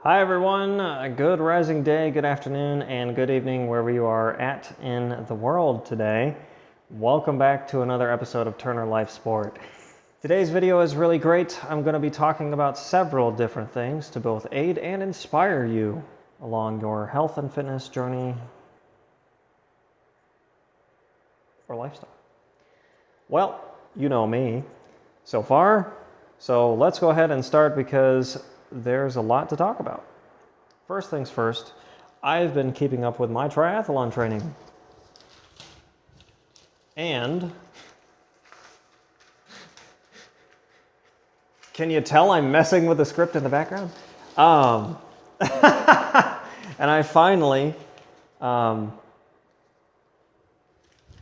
Hi everyone, good rising day, good afternoon, and good evening wherever you are at in the world today. Welcome back to another episode of Turner Life Sport. Today's video is really great. I'm going to be talking about several different things to both aid and inspire you along your health and fitness journey or lifestyle. Well, you know me so far, so let's go ahead and start because there's a lot to talk about. First things first, I've been keeping up with my triathlon training. And can you tell I'm messing with the script in the background? And I finally, can't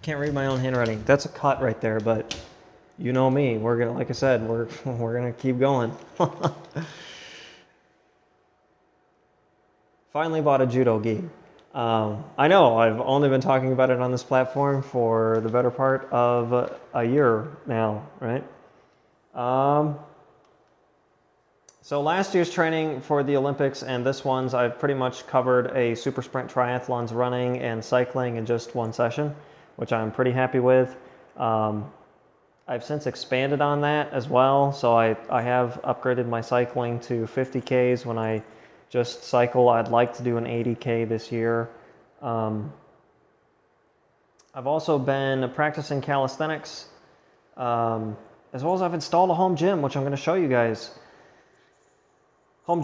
read my own handwriting. That's a cut right there, but you know me. We're gonna, like I said, we're gonna keep going. Finally bought a judo gi. I know I've only been talking about it on this platform for the better part of a year now, right? So last year's training for the Olympics and this one's, I've pretty much covered a super sprint triathlons running and cycling in just one session, which I'm pretty happy with. I've since expanded on that as well, so I have upgraded my cycling to 50 Ks when I just cycle. I'd like to do an 80K this year. I've also been practicing calisthenics, as well as I've installed a home gym, which I'm going to show you guys. A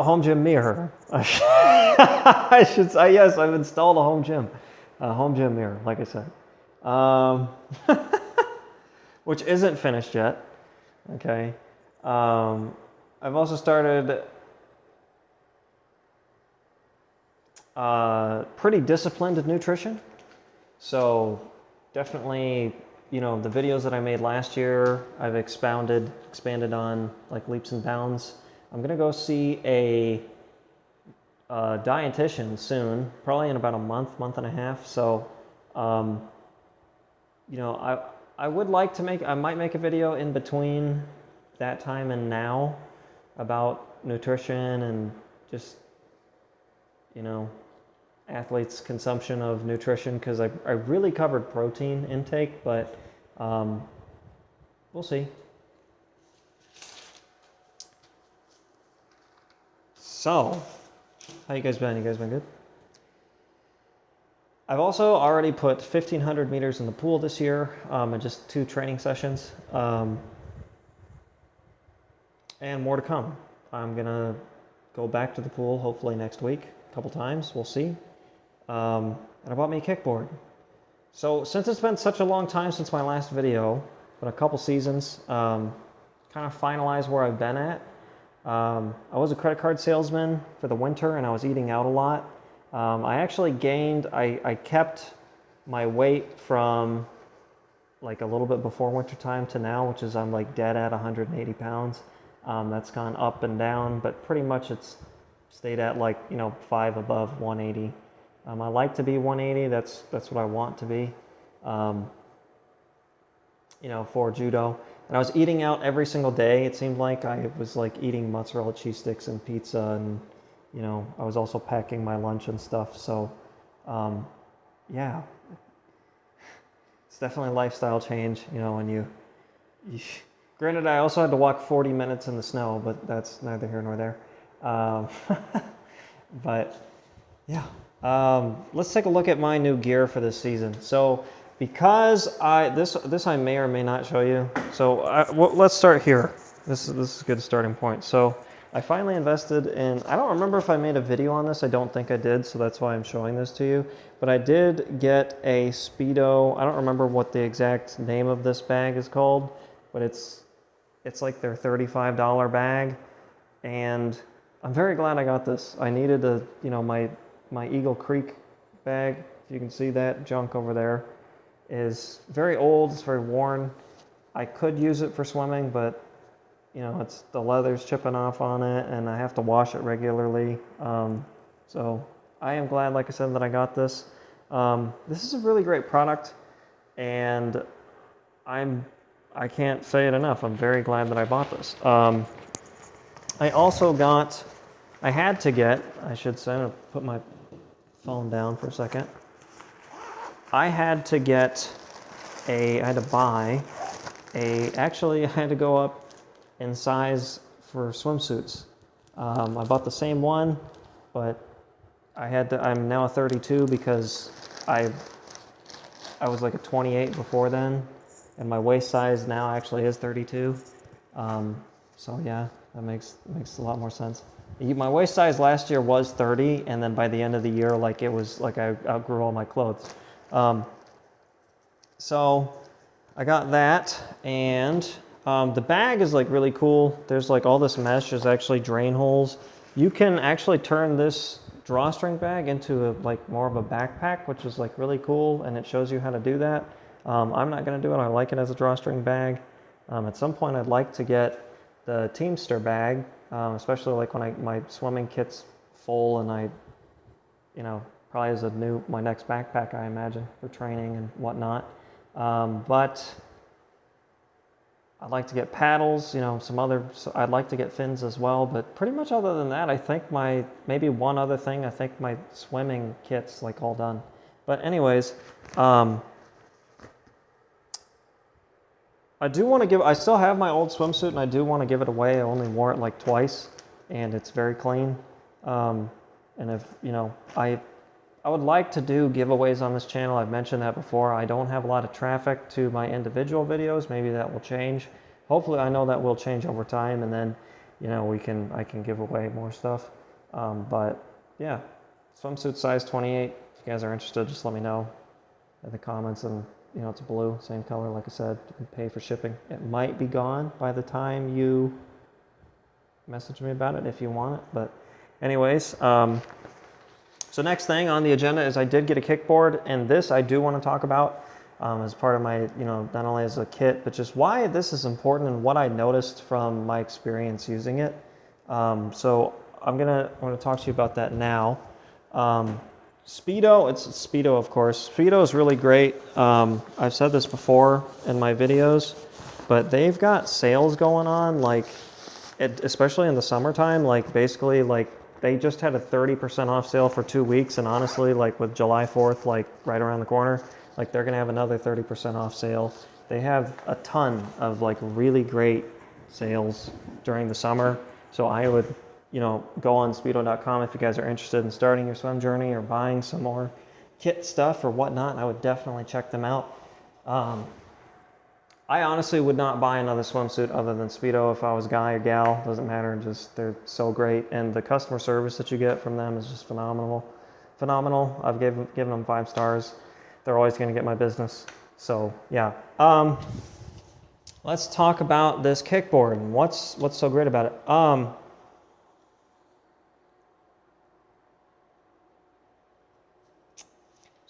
home gym mirror. I should say, yes, I've installed a home gym mirror, like I said, which isn't finished yet. Okay. I've also started pretty disciplined nutrition. So definitely, you know, the videos that I made last year, I've expanded on like leaps and bounds. I'm gonna go see a dietitian soon, probably in about a month and a half. So, you know, I would like to I might make a video in between that time and now about nutrition and just, you know, athletes' consumption of nutrition, because I really covered protein intake, but we'll see. So, how you guys been? You guys been good? I've also already put 1,500 meters in the pool this year, in just 2 training sessions, and more to come. I'm gonna go back to the pool hopefully next week, a couple times, we'll see. And I bought me a kickboard. So since it's been such a long time since my last video, been a couple seasons, kind of finalize where I've been at. I was a credit card salesman for the winter and I was eating out a lot. I actually gained, I kept my weight from like a little bit before winter time to now, which is I'm like dead at 180 pounds. That's gone up and down, but pretty much it's stayed at like, you know, 5 above 180. I like to be 180. That's what I want to be, you know, for judo. And I was eating out every single day. It seemed like I was like eating mozzarella cheese sticks and pizza, and you know, I was also packing my lunch and stuff. So, yeah, it's definitely a lifestyle change. You know, when you granted, I also had to walk 40 minutes in the snow, but that's neither here nor there. But yeah. Let's take a look at my new gear for this season. So because this I may or may not show you. So let's start here. This is a good starting point. So I finally invested in, I don't remember if I made a video on this. I don't think I did, so that's why I'm showing this to you. But I did get a Speedo. I don't remember what the exact name of this bag is called, but it's like their $35 bag. And I'm very glad I got this. I needed my Eagle Creek bag. If you can see that junk over there is very old, it's very worn. I could use it for swimming, but you know, it's the leather's chipping off on it and I have to wash it regularly. So I am glad, like I said, that I got this. This is a really great product and I can't say it enough. I'm very glad that I bought this. I also got I had to get, I should say, I'm gonna put my phone down for a second. I had to buy actually I had to go up in size for swimsuits. I bought the same one, but I'm now a 32 because I was like a 28 before then, and my waist size now actually is 32. So yeah, that makes a lot more sense. My waist size last year was 30, and then by the end of the year, like it was like I outgrew all my clothes. So I got that, and the bag is like really cool. There's like all this mesh. There's actually drain holes. You can actually turn this drawstring bag into like more of a backpack, which is like really cool, and it shows you how to do that. I'm not going to do it. I like it as a drawstring bag. At some point, I'd like to get the Teamster bag, especially like when my swimming kit's full, and I, probably as my next backpack, I imagine, for training and whatnot. But I'd like to get paddles, I'd like to get fins as well, but pretty much other than that, I think maybe one other thing, I think my swimming kit's like all done. But anyways, I still have my old swimsuit, and I do want to give it away. I only wore it like twice, and it's very clean. And if, I would like to do giveaways on this channel. I've mentioned that before. I don't have a lot of traffic to my individual videos. Maybe that will change. Hopefully, I know that will change over time, and then, I can give away more stuff. But yeah, swimsuit size 28. If you guys are interested, just let me know in the comments. And it's blue, same color, like I said. You can pay for shipping. It might be gone by the time you message me about it if you want it. But anyways, so next thing on the agenda is I did get a kickboard, and this I do want to talk about as part of my, not only as a kit, but just why this is important and what I noticed from my experience using it. So I'm gonna talk to you about that now. Speedo, it's Speedo, of course. Speedo is really great. I've said this before in my videos, but they've got sales going on, especially in the summertime. Like basically, like they just had a 30% off sale for 2 weeks, and honestly, like with July 4th, like right around the corner, like they're gonna have another 30% off sale. They have a ton of like really great sales during the summer, so I would, go on speedo.com if you guys are interested in starting your swim journey or buying some more kit stuff or whatnot. I would definitely check them out. I honestly would not buy another swimsuit other than Speedo if I was guy or gal. Doesn't matter. Just they're so great, and the customer service that you get from them is just phenomenal. I've given them 5 stars. They're always going to get my business. So yeah. Let's talk about this kickboard and what's so great about it.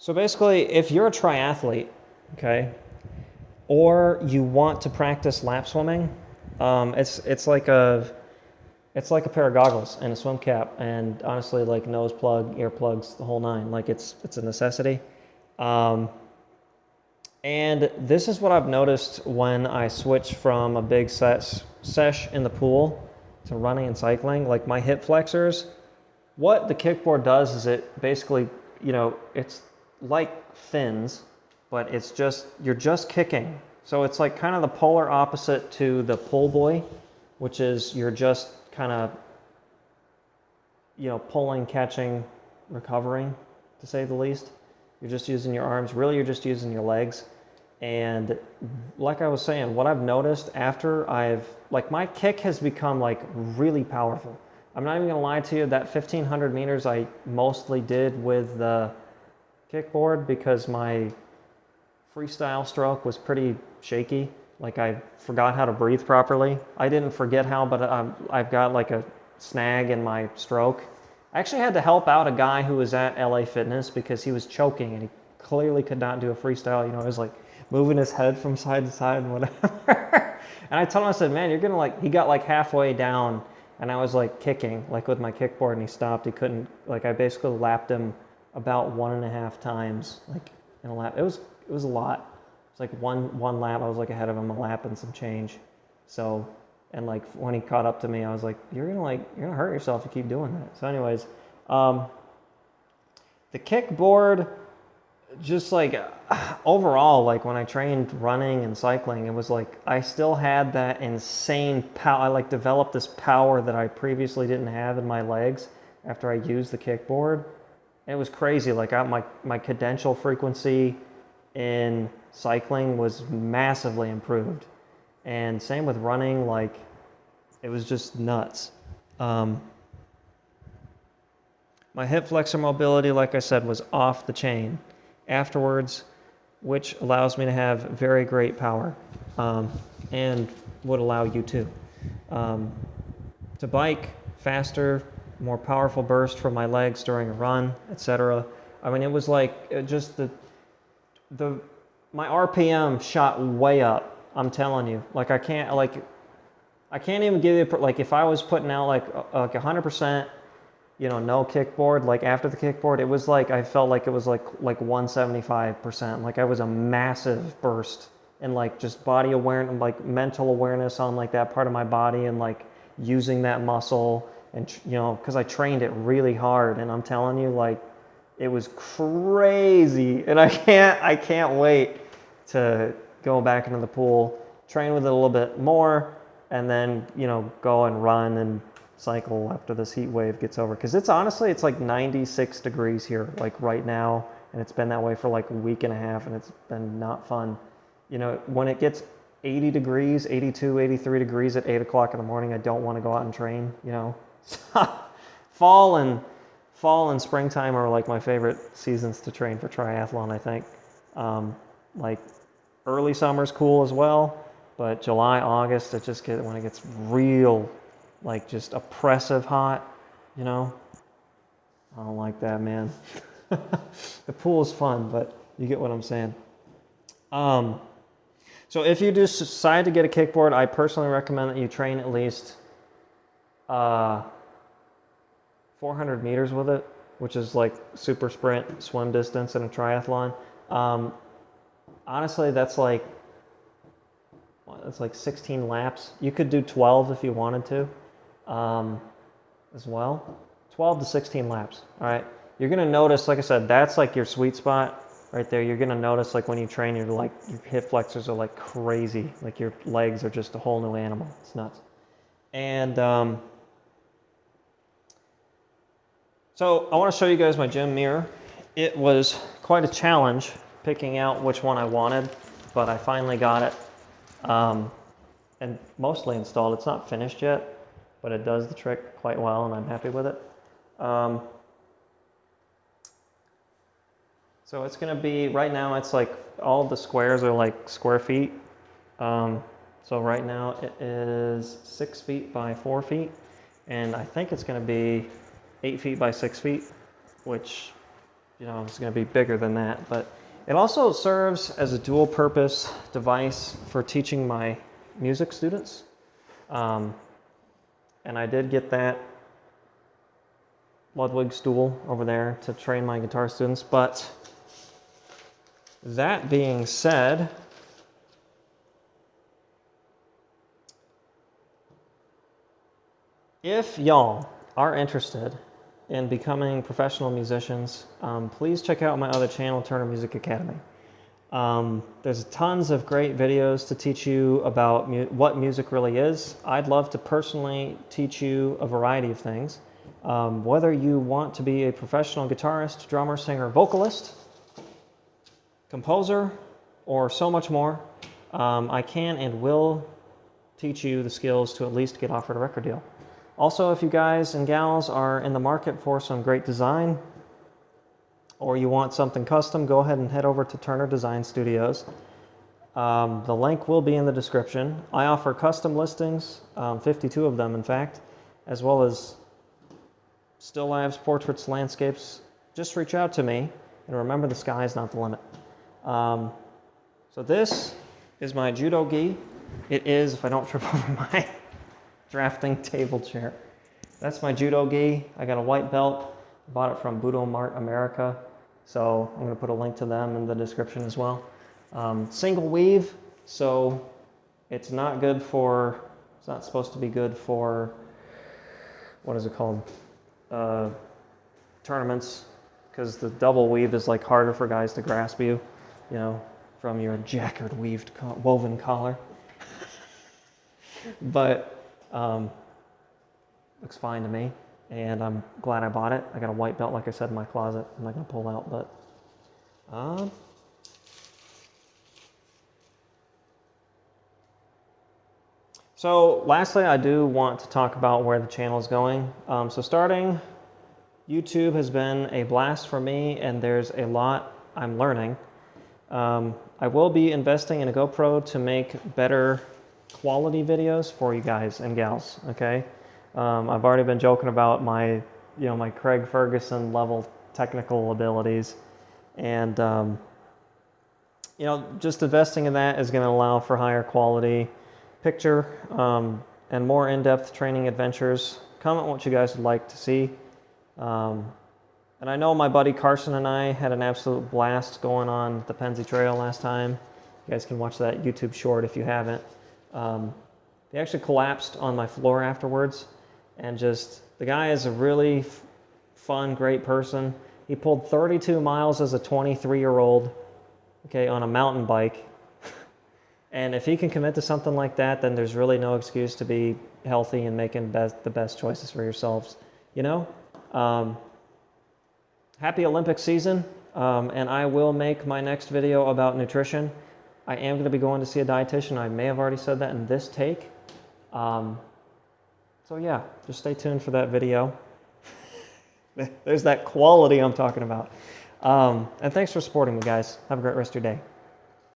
So basically, if you're a triathlete, okay, or you want to practice lap swimming, it's like a pair of goggles and a swim cap, and honestly, like nose plug, earplugs, the whole nine. Like it's a necessity. And this is what I've noticed when I switch from a big sesh in the pool to running and cycling. Like my hip flexors, what the kickboard does is it basically, it's like fins, but you're just kicking. So it's like kind of the polar opposite to the pull buoy, which is you're just kind of, pulling, catching, recovering, to say the least. You're just using your arms. Really, you're just using your legs. And like I was saying, what I've noticed after my kick has become like really powerful. I'm not even gonna lie to you, that 1,500 meters I mostly did with the kickboard because my freestyle stroke was pretty shaky. Like I forgot how to breathe properly. I didn't forget how, but I've got like a snag in my stroke. I actually had to help out a guy who was at LA Fitness because he was choking and he clearly could not do a freestyle. He was like moving his head from side to side and whatever. And I told him, I said, man, you're gonna he got like halfway down and I was like kicking, like with my kickboard, and he stopped. He couldn't, I basically lapped him about 1.5 times, like in a lap. It was a lot. It's like one lap, I was like ahead of him a lap and some change. So And like when he caught up to me, I was like, you're gonna hurt yourself if you keep doing that. So anyways, the kickboard, just like overall, like when I trained running and cycling, it was like I still had that insane power. I like developed this power that I previously didn't have in my legs after I used the kickboard. It was crazy. Like my cadential frequency in cycling was massively improved. And same with running, like it was just nuts. My hip flexor mobility, like I said, was off the chain afterwards, which allows me to have very great power, and would allow you too. To bike faster, more powerful burst from my legs during a run, etc. I mean, it was like just my RPM shot way up. I'm telling you, like I can't even give you like if I was putting out like 100%, no kickboard, like after the kickboard, it was like I felt like it was like 175%. Like I was a massive burst and like just body awareness, like mental awareness on like that part of my body and like using that muscle and because I trained it really hard, and I'm telling you, like it was crazy, and I can't wait to go back into the pool, train with it a little bit more, and then go and run and cycle after this heat wave gets over, because it's like 96 degrees here like right now, and it's been that way for like a week and a half, and it's been not fun. When it gets 80 degrees, 82, 83 degrees at 8 o'clock in the morning, I don't want to go out and train. Fall and springtime are like my favorite seasons to train for triathlon, I think. Like early summer's cool as well, but July, August, when it gets real, like just oppressive hot, I don't like that, man. The pool is fun, but you get what I'm saying. So if you decide to get a kickboard, I personally recommend that you train at least 400 meters with it, which is like super sprint, swim distance in a triathlon. Honestly, that's like 16 laps. You could do 12 if you wanted to, as well. 12 to 16 laps. All right. You're gonna notice, like I said, that's like your sweet spot right there. You're gonna notice, like when you train, your hip flexors are like crazy. Like your legs are just a whole new animal. It's nuts. And so I want to show you guys my gym mirror. It was quite a challenge picking out which one I wanted, but I finally got it, and mostly installed. It's not finished yet, but it does the trick quite well, and I'm happy with it. So it's going to be, right now it's like all the squares are like square feet. So right now it is 6 feet by 4 feet, and I think it's going to be 8 feet by 6 feet, which, it's going to be bigger than that. But it also serves as a dual purpose device for teaching my music students. And I did get that Ludwig stool over there to train my guitar students. But that being said, if y'all are interested in becoming professional musicians, please check out my other channel, Turner Music Academy. There's tons of great videos to teach you about what music really is. I'd love to personally teach you a variety of things. Whether you want to be a professional guitarist, drummer, singer, vocalist, composer, or so much more, I can and will teach you the skills to at least get offered a record deal. Also, if you guys and gals are in the market for some great design, or you want something custom, go ahead and head over to Turner Design Studios. The link will be in the description. I offer custom listings, 52 of them in fact, as well as still lifes, portraits, landscapes. Just reach out to me, and remember, the sky is not the limit. So this is my judo gi. It is, if I don't trip over my drafting table chair. That's my judo gi. I got a white belt. Bought it from Budo Mart America. So I'm going to put a link to them in the description as well. Single weave, so it's not good for not supposed to be good for, what is it called? Tournaments, because the double weave is like harder for guys to grasp you, you know, from your jacquard woven collar. But looks fine to me, and I'm glad I bought it. I got a white belt, like I said, in my closet. I'm not gonna pull out, but so lastly, I do want to talk about where the channel is going. So starting, YouTube has been a blast for me, and there's a lot I'm learning. I will be investing in a GoPro to make better quality videos for you guys and gals, okay? I've already been joking about my, my Craig Ferguson level technical abilities, and just investing in that is going to allow for higher quality picture and more in-depth training adventures. Comment what you guys would like to see. And I know my buddy Carson and I had an absolute blast going on the Pennsy Trail last time. You guys can watch that YouTube short if you haven't. They actually collapsed on my floor afterwards, and the guy is a really fun, great person. He pulled 32 miles as a 23-year-old, okay, on a mountain bike. And if he can commit to something like that, then there's really no excuse to be healthy and making the best choices for yourselves, Happy Olympic season, and I will make my next video about nutrition. I am going to be going to see a dietitian. I may have already said that in this take. So yeah, just stay tuned for that video. There's that quality I'm talking about. And thanks for supporting me, guys. Have a great rest of your day.